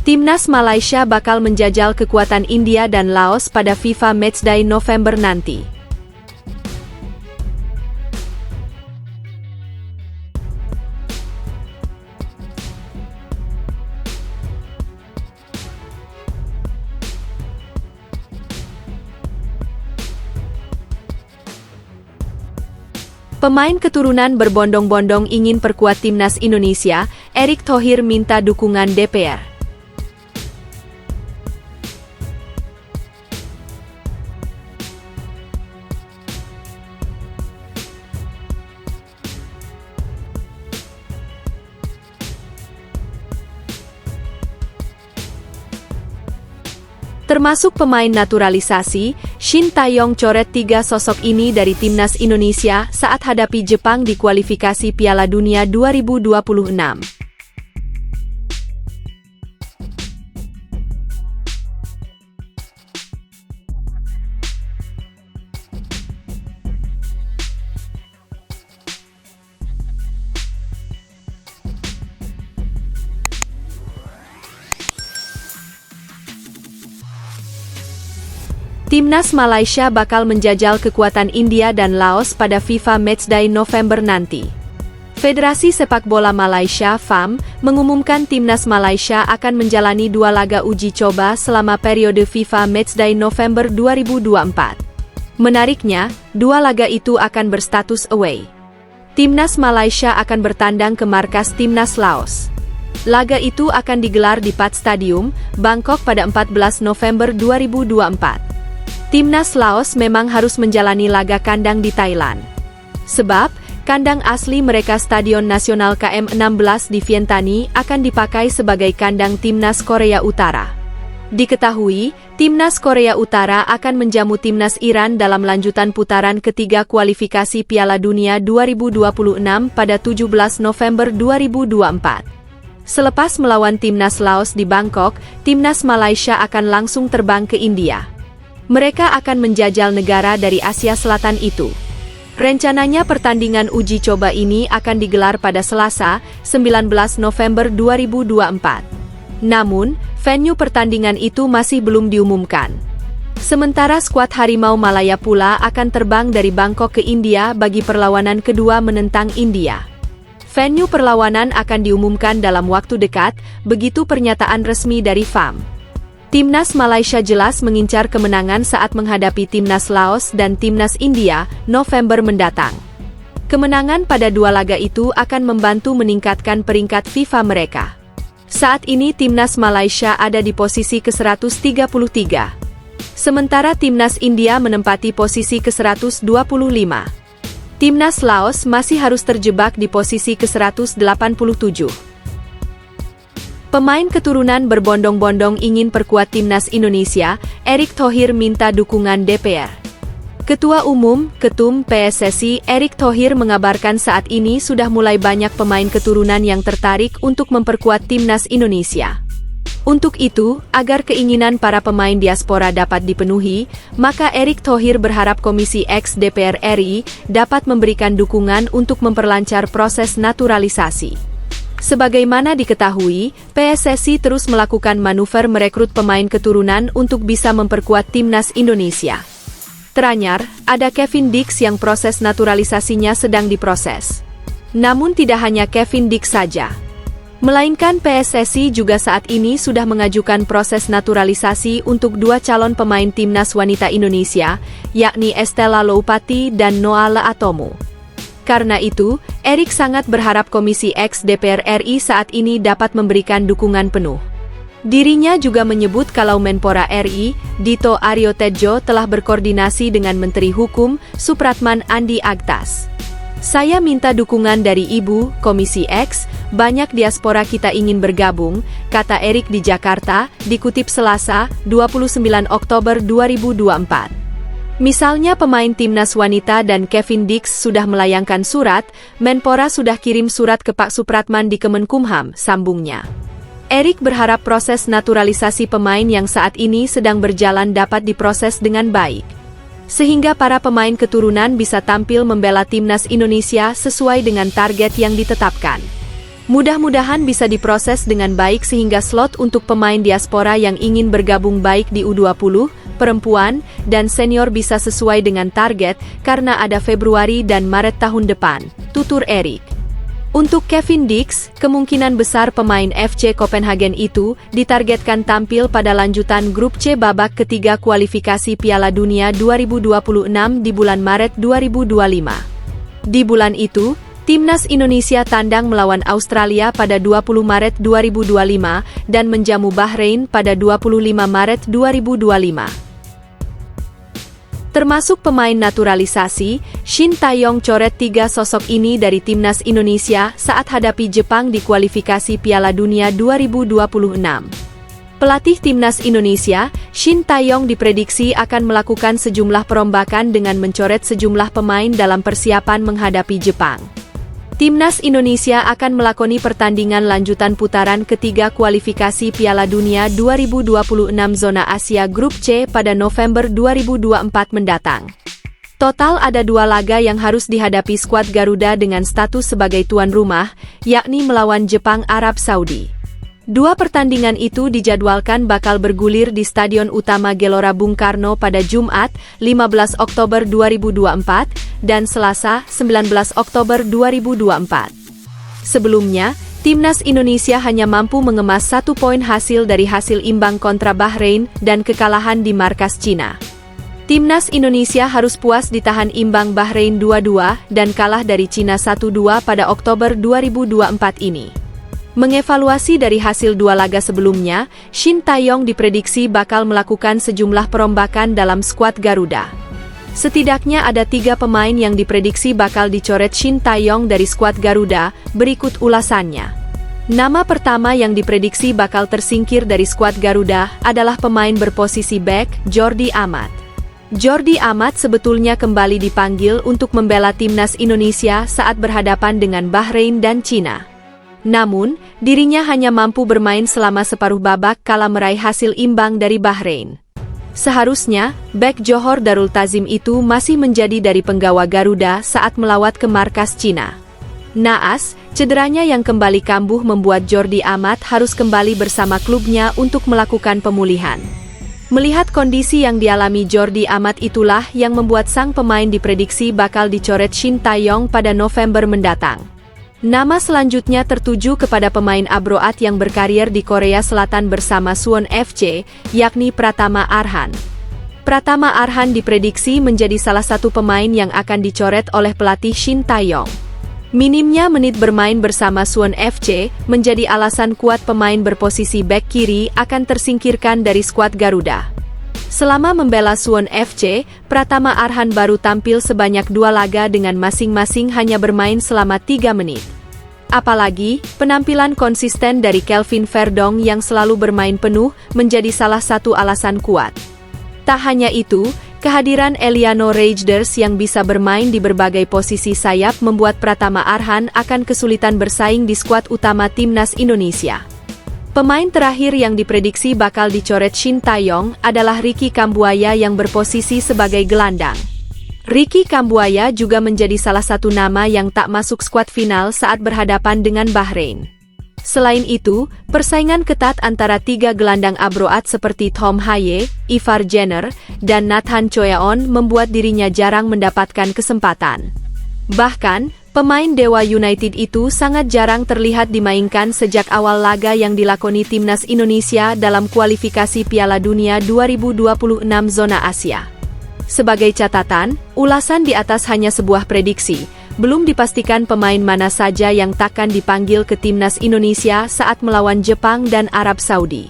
Timnas Malaysia bakal menjajal kekuatan India dan Laos pada FIFA Matchday November nanti. Pemain keturunan berbondong-bondong ingin perkuat timnas Indonesia, Erick Thohir minta dukungan DPR. Termasuk pemain naturalisasi, Shin Tae-yong coret 3 sosok ini dari timnas Indonesia saat hadapi Jepang di kualifikasi Piala Dunia 2026. Timnas Malaysia bakal menjajal kekuatan India dan Laos pada FIFA Matchday November nanti. Federasi Sepak Bola Malaysia (FAM) mengumumkan Timnas Malaysia akan menjalani 2 laga uji coba selama periode FIFA Matchday November 2024. Menariknya, 2 laga itu akan berstatus away. Timnas Malaysia akan bertandang ke markas Timnas Laos. Laga itu akan digelar di Pat Stadium, Bangkok pada 14 November 2024. Timnas Laos memang harus menjalani laga kandang di Thailand. Sebab, kandang asli mereka Stadion Nasional KM16 di Vientiane akan dipakai sebagai kandang Timnas Korea Utara. Diketahui, Timnas Korea Utara akan menjamu Timnas Iran dalam lanjutan putaran ketiga kualifikasi Piala Dunia 2026 pada 17 November 2024. Selepas melawan Timnas Laos di Bangkok, Timnas Malaysia akan langsung terbang ke India. Mereka akan menjajal negara dari Asia Selatan itu. Rencananya pertandingan uji coba ini akan digelar pada Selasa, 19 November 2024. Namun, venue pertandingan itu masih belum diumumkan. Sementara skuad Harimau Malaya pula akan terbang dari Bangkok ke India bagi perlawanan kedua menentang India. Venue perlawanan akan diumumkan dalam waktu dekat, begitu pernyataan resmi dari FAM. Timnas Malaysia jelas mengincar kemenangan saat menghadapi Timnas Laos dan Timnas India, November mendatang. Kemenangan pada 2 laga itu akan membantu meningkatkan peringkat FIFA mereka. Saat ini Timnas Malaysia ada di posisi ke-133. Sementara Timnas India menempati posisi ke-125. Timnas Laos masih harus terjebak di posisi ke-187. Pemain keturunan berbondong-bondong ingin perkuat timnas Indonesia, Erick Thohir minta dukungan DPR. Ketua Umum, Ketum PSSI, Erick Thohir mengabarkan saat ini sudah mulai banyak pemain keturunan yang tertarik untuk memperkuat timnas Indonesia. Untuk itu, agar keinginan para pemain diaspora dapat dipenuhi, maka Erick Thohir berharap Komisi X DPR RI dapat memberikan dukungan untuk memperlancar proses naturalisasi. Sebagaimana diketahui, PSSI terus melakukan manuver merekrut pemain keturunan untuk bisa memperkuat timnas Indonesia. Teranyar, ada Kevin Dix yang proses naturalisasinya sedang diproses. Namun tidak hanya Kevin Dix saja. Melainkan PSSI juga saat ini sudah mengajukan proses naturalisasi untuk 2 calon pemain timnas wanita Indonesia, yakni Estella Loupati dan Noah Leatomo. Karena itu, Erick sangat berharap Komisi X DPR RI saat ini dapat memberikan dukungan penuh. Dirinya juga menyebut kalau Menpora RI, Dito Aryo Tejo telah berkoordinasi dengan Menteri Hukum, Supratman Andi Aktas. Saya minta dukungan dari Ibu, Komisi X, banyak diaspora kita ingin bergabung, kata Erick di Jakarta, dikutip Selasa, 29 Oktober 2024. Misalnya pemain timnas wanita dan Kevin Dix sudah melayangkan surat, Menpora sudah kirim surat ke Pak Supratman di Kemenkumham, sambungnya. Erick berharap proses naturalisasi pemain yang saat ini sedang berjalan dapat diproses dengan baik. Sehingga para pemain keturunan bisa tampil membela timnas Indonesia sesuai dengan target yang ditetapkan. Mudah-mudahan bisa diproses dengan baik sehingga slot untuk pemain diaspora yang ingin bergabung baik di U20, perempuan, dan senior bisa sesuai dengan target karena ada Februari dan Maret tahun depan, tutur Erik. Untuk Kevin Dix, kemungkinan besar pemain FC Copenhagen itu ditargetkan tampil pada lanjutan grup C babak ketiga kualifikasi Piala Dunia 2026 di bulan Maret 2025. Di bulan itu, Timnas Indonesia tandang melawan Australia pada 20 Maret 2025 dan menjamu Bahrain pada 25 Maret 2025. Termasuk pemain naturalisasi, Shin Tae-yong coret 3 sosok ini dari Timnas Indonesia saat hadapi Jepang di kualifikasi Piala Dunia 2026. Pelatih Timnas Indonesia, Shin Tae-yong diprediksi akan melakukan sejumlah perombakan dengan mencoret sejumlah pemain dalam persiapan menghadapi Jepang. Timnas Indonesia akan melakoni pertandingan lanjutan putaran ketiga kualifikasi Piala Dunia 2026 Zona Asia Grup C pada November 2024 mendatang. Total ada 2 laga yang harus dihadapi skuad Garuda dengan status sebagai tuan rumah, yakni melawan Jepang Arab Saudi. 2 pertandingan itu dijadwalkan bakal bergulir di Stadion Utama Gelora Bung Karno pada Jumat, 15 Oktober 2024, dan Selasa, 19 Oktober 2024. Sebelumnya, Timnas Indonesia hanya mampu mengemas 1 poin hasil dari hasil imbang kontra Bahrain dan kekalahan di markas Cina. Timnas Indonesia harus puas ditahan imbang Bahrain 2-2 dan kalah dari Cina 1-2 pada Oktober 2024 ini. Mengevaluasi dari hasil 2 laga sebelumnya, Shin Tae-yong diprediksi bakal melakukan sejumlah perombakan dalam skuad Garuda. Setidaknya ada 3 pemain yang diprediksi bakal dicoret Shin Tae-yong dari skuad Garuda, berikut ulasannya. Nama pertama yang diprediksi bakal tersingkir dari skuad Garuda adalah pemain berposisi bek, Jordi Amat. Jordi Amat sebetulnya kembali dipanggil untuk membela Timnas Indonesia saat berhadapan dengan Bahrain dan Cina. Namun, dirinya hanya mampu bermain selama separuh babak kala meraih hasil imbang dari Bahrain. Seharusnya, bek Johor Darul Tazim itu masih menjadi dari penggawa Garuda saat melawat ke markas Cina. Naas, cederanya yang kembali kambuh membuat Jordi Amat harus kembali bersama klubnya untuk melakukan pemulihan. Melihat kondisi yang dialami Jordi Amat itulah yang membuat sang pemain diprediksi bakal dicoret Shin Tae-yong pada November mendatang. Nama selanjutnya tertuju kepada pemain Abroat yang berkarier di Korea Selatan bersama Suwon FC, yakni Pratama Arhan. Pratama Arhan diprediksi menjadi salah satu pemain yang akan dicoret oleh pelatih Shin Tae-yong. Minimnya menit bermain bersama Suwon FC menjadi alasan kuat pemain berposisi bek kiri akan tersingkirkan dari skuad Garuda. Selama membela Suwon FC, Pratama Arhan baru tampil sebanyak 2 laga dengan masing-masing hanya bermain selama 3 menit. Apalagi, penampilan konsisten dari Kelvin Verdong yang selalu bermain penuh menjadi salah satu alasan kuat. Tak hanya itu, kehadiran Eliano Reijers yang bisa bermain di berbagai posisi sayap membuat Pratama Arhan akan kesulitan bersaing di skuad utama Timnas Indonesia. Pemain terakhir yang diprediksi bakal dicoret Shin Tae-yong adalah Ricky Kambuaya yang berposisi sebagai gelandang. Ricky Kambuaya juga menjadi salah satu nama yang tak masuk skuad final saat berhadapan dengan Bahrain. Selain itu, persaingan ketat antara 3 gelandang Abroat seperti Tom Haye, Ivar Jenner, dan Nathan Choeon membuat dirinya jarang mendapatkan kesempatan. Bahkan, pemain Dewa United itu sangat jarang terlihat dimainkan sejak awal laga yang dilakoni Timnas Indonesia dalam kualifikasi Piala Dunia 2026 Zona Asia. Sebagai catatan, ulasan di atas hanya sebuah prediksi, belum dipastikan pemain mana saja yang takkan dipanggil ke Timnas Indonesia saat melawan Jepang dan Arab Saudi.